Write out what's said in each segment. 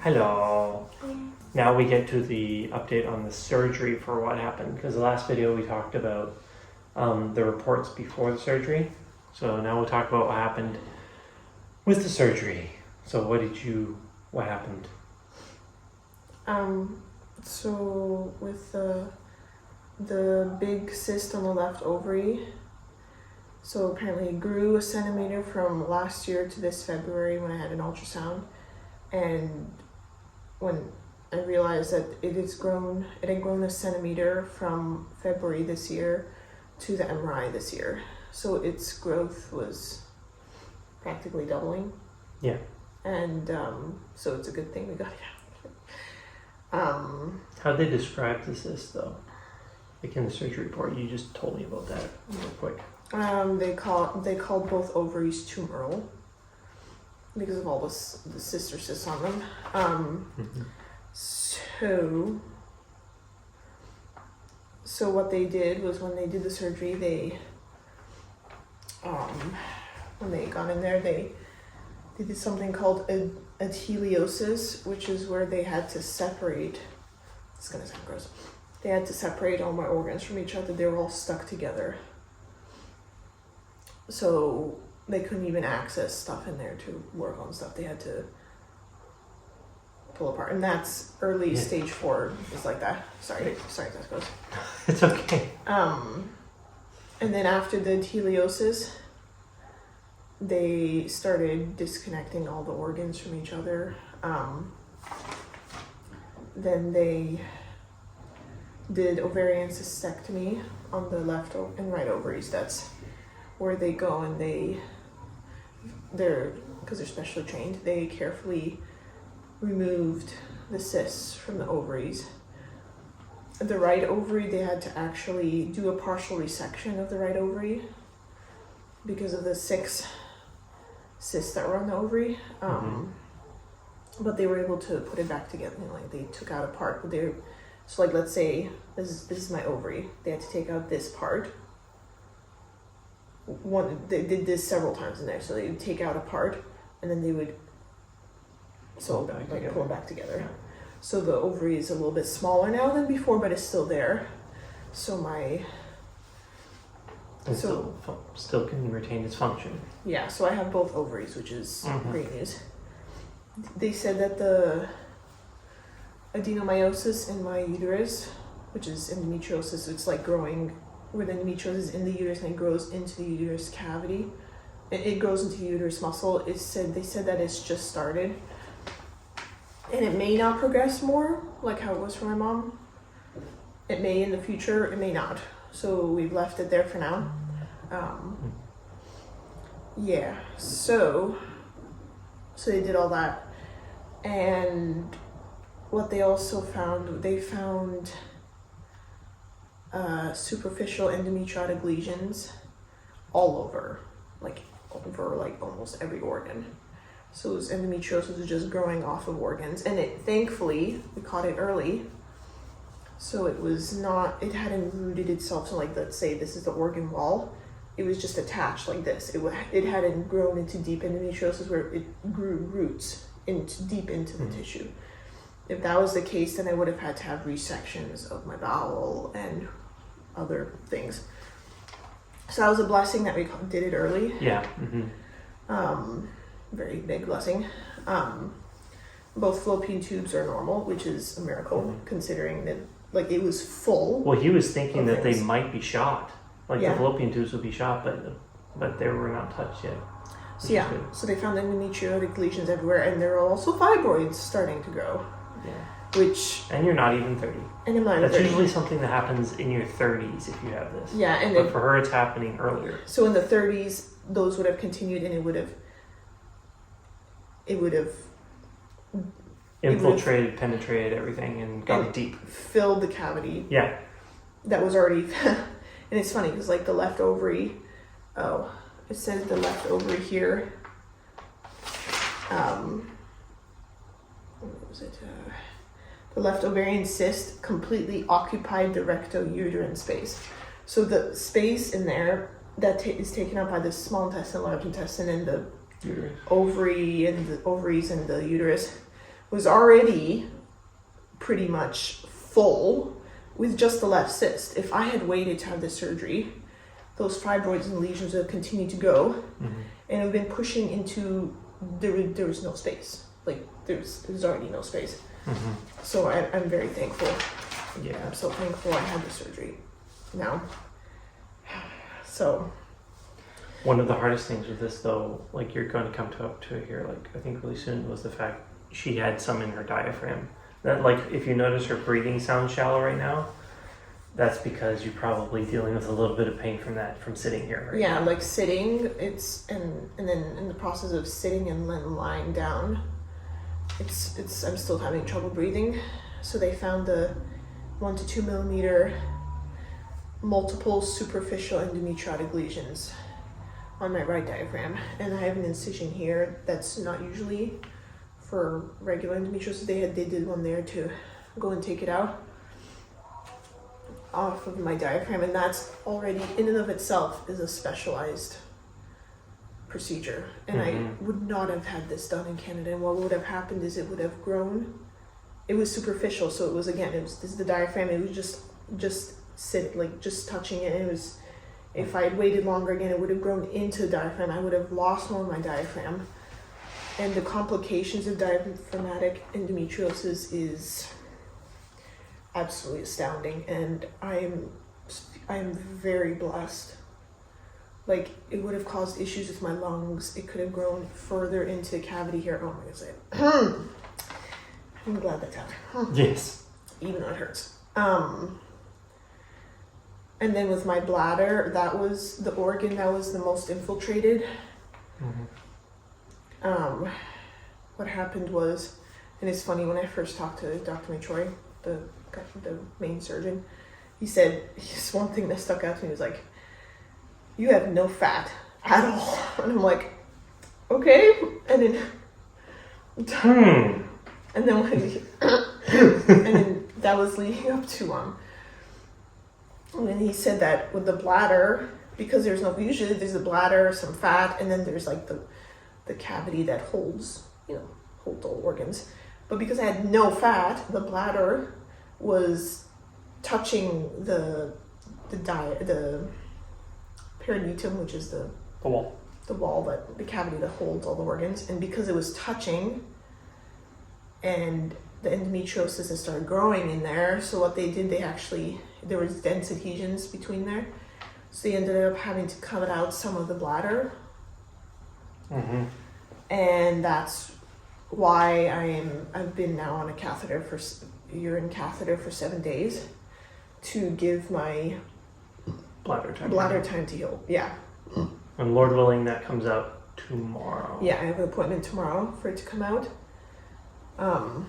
Hello. Now we get to the update on the surgery for what happened, because the last video we talked about the reports before the surgery. So now we'll talk about what happened with the surgery. So what happened? So with the big cyst on the left ovary, so apparently it grew a centimeter from last year to this February when I had an ultrasound, and when I realized that it had grown a centimeter from February this year to the MRI this year. So its growth was practically doubling. Yeah. And so it's a good thing we got it out. How'd they describe the cyst though? Like in the surgery report, you just told me about that real quick. They called both ovaries tumoral because of all the sister cysts on them. So what they did was when they did the surgery, when they got in there, they did something called a teleosis, which is where they had to separate. It's gonna sound gross. They had to separate all my organs from each other. They were all stuck together. So they couldn't even access stuff in there to work on stuff. They had to pull apart. And that's early stage 4 is like that. Sorry, that's gross. It's okay. And then after the teleosis, they started disconnecting all the organs from each other. Then they did ovarian cystectomy on the left and right ovaries. That's where they go and because they're specially trained, they carefully removed the cysts from the ovaries. The right ovary, they had to actually do a partial resection of the right ovary because of the 6 cysts that were on the ovary. But they were able to put it back together. Like they took out a part, but so like let's say this is my ovary. They had to take out this part. They did this several times in there. So they would take out a part, and then they would pull it back together. Yeah. So the ovary is a little bit smaller now than before, but it's still there. So still can retain its function. Yeah, so I have both ovaries, which is great news. They said that the adenomyosis in my uterus, which is endometriosis, it's like growing where the endometriosis is in the uterus and it grows into the uterus cavity. It grows into the uterus muscle. They said that it's just started. And it may not progress more, like how it was for my mom. It may in the future, it may not. So we've left it there for now. So they did all that. And what they also found, they found superficial endometriotic lesions all over almost every organ. So this endometriosis was just growing off of organs, and thankfully we caught it early. So it hadn't rooted itself. So like, let's say this is the organ wall. It was just attached like this. It hadn't grown into deep endometriosis where it grew roots deep into the tissue. If that was the case, then I would have had to have resections of my bowel and other things. So that was a blessing that we did it early. Yeah. Very big blessing. Both fallopian tubes are normal, which is a miracle considering that it was full. Well, he was thinking that they might be shot. The fallopian tubes would be shot, but they were not touched yet. So they found endometriotic lesions everywhere, and there are also fibroids starting to grow. Yeah. And you're not even 30. And I'm not even 30. That's usually something that happens in your 30s if you have this. Yeah, but for her, it's happening earlier. So in the 30s, those would have continued, and it would have infiltrated, penetrated everything, and gone deep. Filled the cavity. Yeah. That was already, and it's funny because the left ovary. Oh, it says the left ovary here. What was it? The left ovarian cyst completely occupied the recto-uterine space. So the space in there that is taken up by the small intestine, large intestine, and the uterus. Ovary and the ovaries and the uterus was already pretty much full with just the left cyst. If I had waited to have the surgery, those fibroids and lesions would have continued to go, and it would have been pushing into, there was no space. Like, there's already no space. So I'm very thankful. Yeah. I'm so thankful I had the surgery now. So. One of the hardest things with this, though, like you're going to come to here, like I think really soon, was the fact she had some in her diaphragm. That, like, if you notice her breathing sounds shallow right now, that's because you're probably dealing with a little bit of pain from that, from sitting here. Right Yeah, now. like sitting, it's and then in the process of sitting and then lying down, it's I'm still having trouble breathing. So they found the 1 to 2 millimeter multiple superficial endometriotic lesions on my right diaphragm, and I have an incision here that's not usually for regular endometriosis. They did one there to go and take it out off of my diaphragm, and that's already in and of itself is a specialized procedure, and I would not have had this done in Canada. And what would have happened is it would have grown. It was superficial, so this is the diaphragm. It was just just touching it, and it was, if I had waited longer again, it would have grown into the diaphragm. I would have lost more of my diaphragm, and the complications of diaphragmatic endometriosis is absolutely astounding, and I am very blessed. Like, it would have caused issues with my lungs. It could have grown further into the cavity here. Oh my God. I'm glad that's out. Yes. Even though it hurts. And then with my bladder, that was the organ that was the most infiltrated. What happened was, and it's funny, when I first talked to Dr. Matroy, the main surgeon, he said, one thing that stuck out to me was like, "You have no fat at all." And I'm like, okay. And then, and then and then that was leading up to when he said that with the bladder, because usually there's a bladder, some fat, and then there's like the cavity that holds all organs. But because I had no fat, the bladder was touching the peritoneum, which is the wall, that the cavity that holds all the organs, and because it was touching, and the endometriosis has started growing in there. So what they did, there was dense adhesions between there, so they ended up having to cut out some of the bladder, and that's why I've been now on a urine catheter for 7 days to give my bladder time to heal. Yeah. And Lord willing, that comes out tomorrow. Yeah, I have an appointment tomorrow for it to come out. Oh,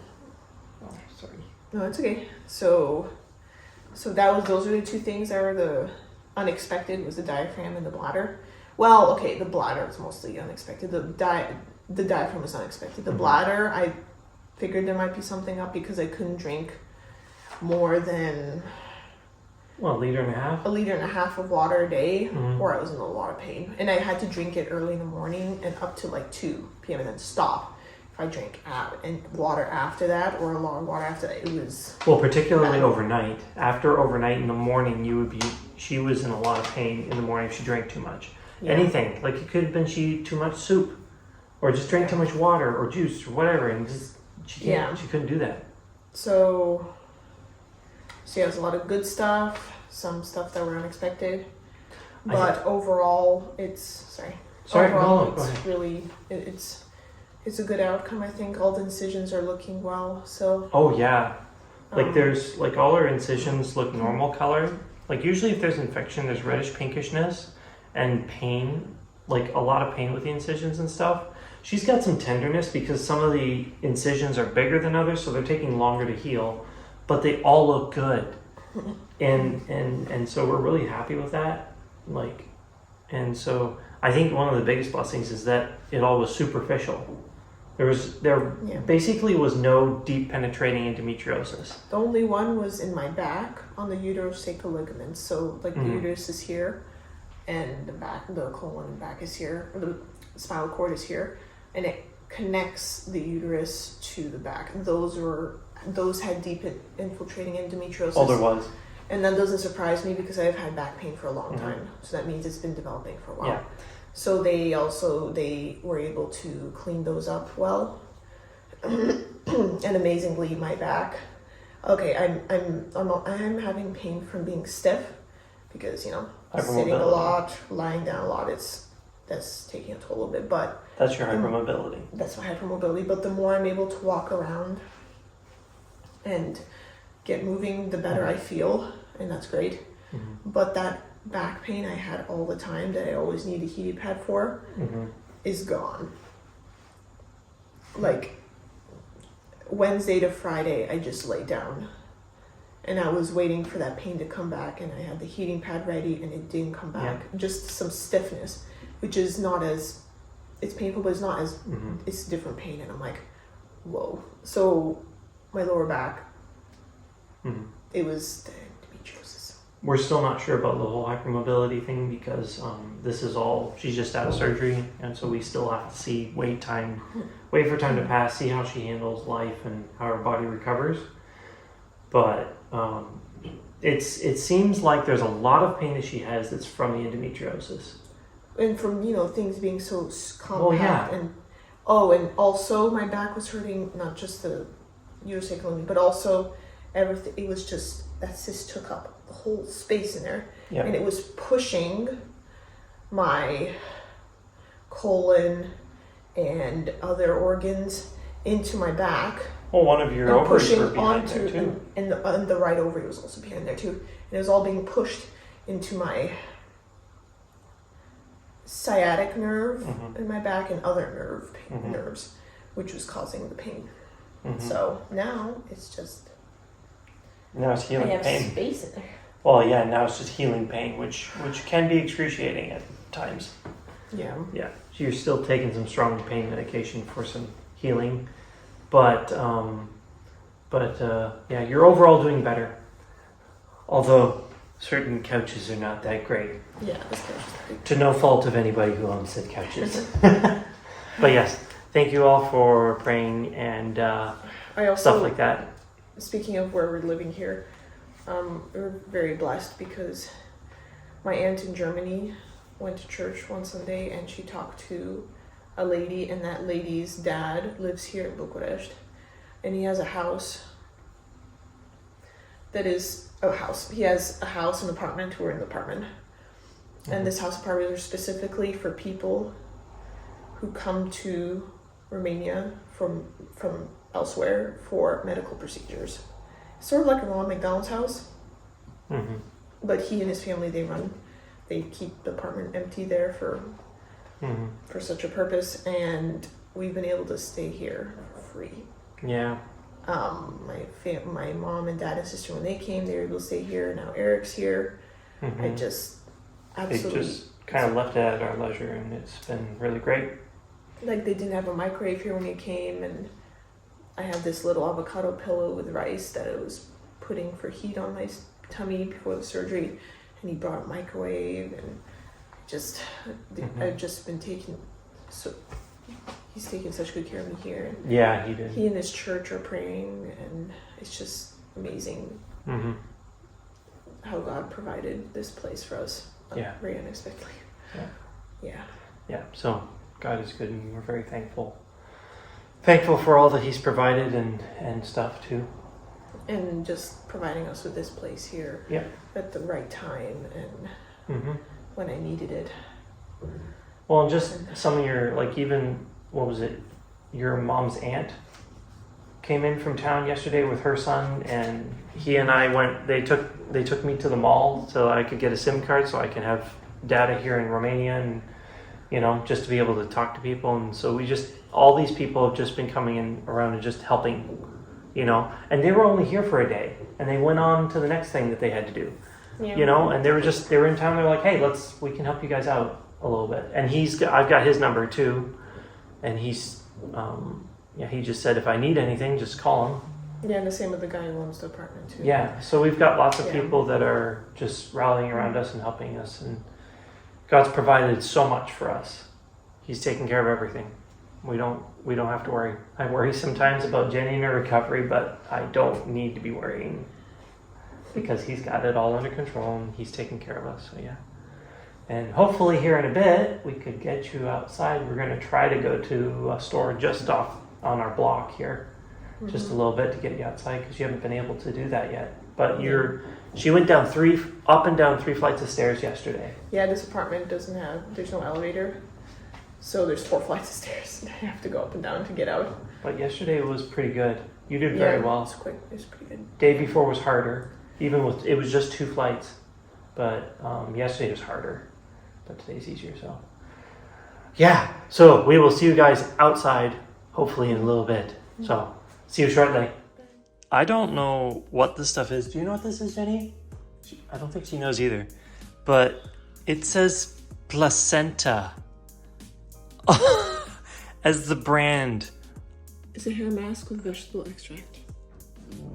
sorry. No, it's okay. So those are the two things that were the unexpected, was the diaphragm and the bladder. Well, okay, the bladder is mostly unexpected. The diaphragm was unexpected. The bladder, I figured there might be something up because I couldn't drink more than a liter and a half of water a day, or I was in a lot of pain. And I had to drink it early in the morning and up to like 2 p.m. and then stop. If I drank water after that, or a lot of water after that, it was... Well, particularly overnight. After overnight in the morning, she was in a lot of pain in the morning if she drank too much. Yeah. Anything. Like, it could have been she ate too much soup, or just drank too much water or juice or whatever, and she couldn't do that. So yeah, there's a lot of good stuff, some stuff that were unexpected, but overall, it's really, it's a good outcome. I think all the incisions are looking well. So. Oh yeah, like there's like all her incisions look normal color. Like usually if there's infection, there's reddish pinkishness and pain, like a lot of pain with the incisions and stuff. She's got some tenderness because some of the incisions are bigger than others, so they're taking longer to heal, but they all look good. And so we're really happy with that. Like, and so I think one of the biggest blessings is that it all was superficial. There basically was no deep penetrating endometriosis. The only one was in my back on the uterosacral ligaments. So like the uterus is here, and the colon and back is here, or the spinal cord is here, and connects the uterus to the back. Those had deep infiltrating endometriosis. Oh, there was. And that doesn't surprise me because I've had back pain for a long Mhm. time. So that means it's been developing for a while. Yeah. So they were able to clean those up well. And amazingly, my back. Okay, I'm having pain from being stiff because sitting a Hypermobility. lot, lying down a lot. That's taking a toll a little bit, but That's your hypermobility. that's my hypermobility. But the more I'm able to walk around and get moving, the better I feel, and that's great. Mhm. But that back pain I had all the time that I always need a heating pad for Mm-hmm. is gone. Like Wednesday to Friday, I just lay down. And I was waiting for that pain to come back, and I had the heating pad ready, and it didn't come back. Just some stiffness, which is not as, it's painful, but it's not as, Mm-hmm. it's different pain. And I'm like, whoa. So my lower back, Mm-hmm. it was the endometriosis. We're still not sure about the whole hypermobility thing because this is all, she's just out of surgery, and so we still have to see, wait for time to pass, see how she handles life and how her body recovers. But it seems like there's a lot of pain that she has that's from the endometriosis. And from compact being so compact. Oh, yeah. And also my back was hurting, not just the uterus colony, but also everything. It was just that cyst took up the whole space in there, Yeah. and it was pushing my colon and other organs into my back. Well, one of your And ovaries pushing were behind onto there too. and the right ovary was also behind there too, and it was all being pushed into my sciatic nerve Mhm. in my back and other Mhm. nerves, which was causing the pain. Mhm. So now it's just Now it's healing I have pain. space in there. Well, yeah, now it's just healing pain, which can be excruciating at times. Yeah. Yeah, so you're still taking some strong pain medication for some healing, but yeah, you're overall doing better. Although certain couches are not that great, Yeah, this couch is big. to no fault of anybody who owns said couches. But yes, thank you all for praying and I also, stuff like that. speaking of where we're living here, we're very blessed because my aunt in Germany went to church one Sunday and she talked to a lady, and that lady's dad lives here in Bucharest, and he has a house that is a house. He has a house, an apartment. We're in the apartment. And this house apartment is specifically for people who come to Romania from elsewhere for medical procedures. Sort of like a Ronald McDonald's house, Mm-hmm. but he and his family, they keep the apartment empty there for Mm-hmm. such a purpose, and we've been able to stay here for free. Yeah. My mom and dad and sister, when they came, they were able to stay here. Now Eric's here. Mm-hmm. I just They absolutely just kind of left it at our leisure, and it's been really great. like they didn't have a microwave here when they came, and I had this little avocado pillow with rice that I was putting for heat on my tummy before the surgery, and he brought a microwave, and just Mhm. I've just been he's taking such good care of me here. Yeah, he did. He and his church are praying, and it's just amazing Mm-hmm. how God provided this place for us. Yeah. Very unexpectedly. Yeah. Yeah. Yeah, so God is good, and we're very thankful. Thankful for all that He's provided and stuff too. And just providing us with this place here Yeah. at the right time and Mm-hmm. when I needed it. Well, and just some of your, like, even, what was it, your mom's aunt came in from town yesterday with her son, and he and I went, they took me to the mall so I could get a SIM card so I can have data here in Romania, and just to be able to talk to people. And so all these people have just been coming in around and just helping, and they were only here for a day, and they went on to the next thing that they had to do. Yeah. And they were in town. They're like, hey, we can help you guys out a little bit. And I've got his number too. And he's, he just said, if I need anything, just call him. Yeah, and the same with the guy who owns the apartment too. Yeah. So we've got lots of Yeah. people that are just rallying around us and helping us. And God's provided so much for us. He's taken care of everything. we don't have to worry. I worry sometimes about Jenny and her recovery, but I don't need to be worrying because he's got it all under control and he's taking care of us. So yeah. And hopefully here in a bit we could get you outside. We're going to try to go to a store just off on our block here, just a little bit to get you outside because you haven't been able to do that yet. But she went down up and down 3 flights of stairs yesterday. Yeah, this apartment there's no elevator. So there's 4 flights of stairs and I have to go up and down to get out. But yesterday was pretty good. You did very well. It's quick. It's pretty good. Day before was harder. Even with it was just 2 flights. But yesterday was harder. But today's easier, so. Yeah. So we will see you guys outside hopefully in a little bit. So see you shortly. I don't know what this stuff is. Do you know what this is, Jenny? I don't think she knows either. But it says placenta as the brand. It's a hair mask with vegetable extract.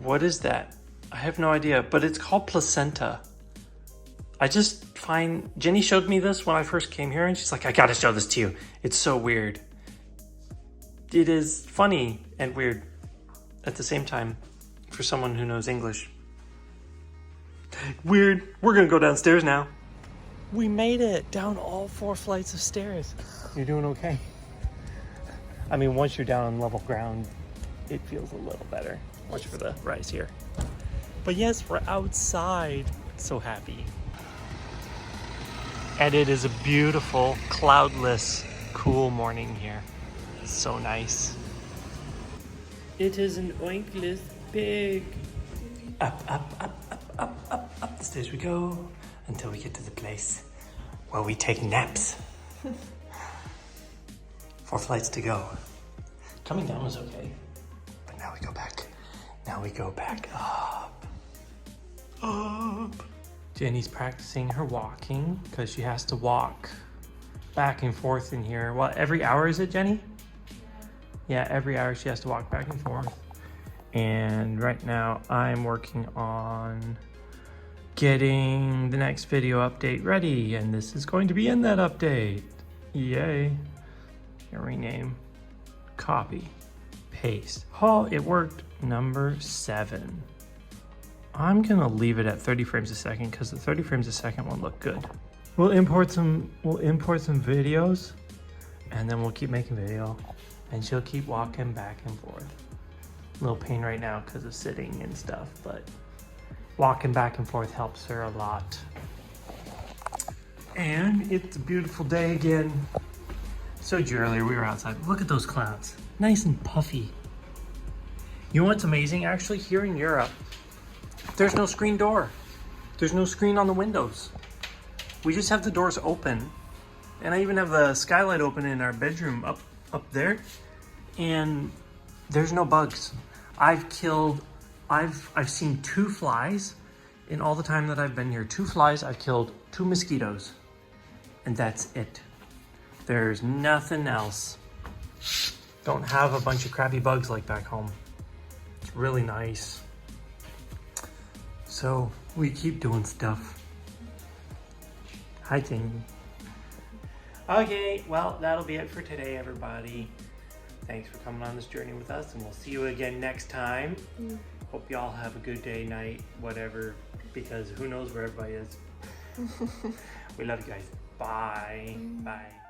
What is that? I have no idea, but it's called placenta. I just find, Jenny showed me this when I first came here and she's like, I gotta show this to you. It's so weird. It is funny and weird at the same time for someone who knows English. Weird. We're gonna go downstairs now. We made it down all 4 flights of stairs. You're doing okay? I mean, once you're down on level ground, it feels a little better. Watch for the rise here. But yes, we're outside. So happy. And it is a beautiful, cloudless, cool morning here. It's so nice. It is an oinkless pig. Up the stairs we go until we get to the place where we take naps. 4 flights to go. Coming down was okay, but now we go back. Now we go back up. Jenny's practicing her walking because she has to walk back and forth in here. What, every hour is it, Jenny? Yeah, every hour she has to walk back and forth. And right now I'm working on getting the next video update ready, and this is going to be in that update. Yay. Rename, copy, paste. Oh, it worked. Number 7. I'm gonna leave it at 30 frames a second because the 30 frames a second won't look good. We'll import some videos and then we'll keep making video and she'll keep walking back and forth. A little pain right now because of sitting and stuff, but walking back and forth helps her a lot. And it's a beautiful day again. So earlier we were outside. Look at those clouds, nice and puffy. You know what's amazing? Actually, here in Europe, there's no screen door. There's no screen on the windows. We just have the doors open. And I even have the skylight open in our bedroom up there. And there's no bugs. I've seen 2 flies in all the time that I've been here. 2 flies, I've killed 2 mosquitoes. And that's it. There's nothing else. Don't have a bunch of crappy bugs like back home. It's really nice. So we keep doing stuff. Hi, Jenny. Okay, well, that'll be it for today, everybody. Thanks for coming on this journey with us, and we'll see you again next time. Hope y'all have a good day, night, whatever, because who knows where everybody is. We love you guys. Bye. Bye.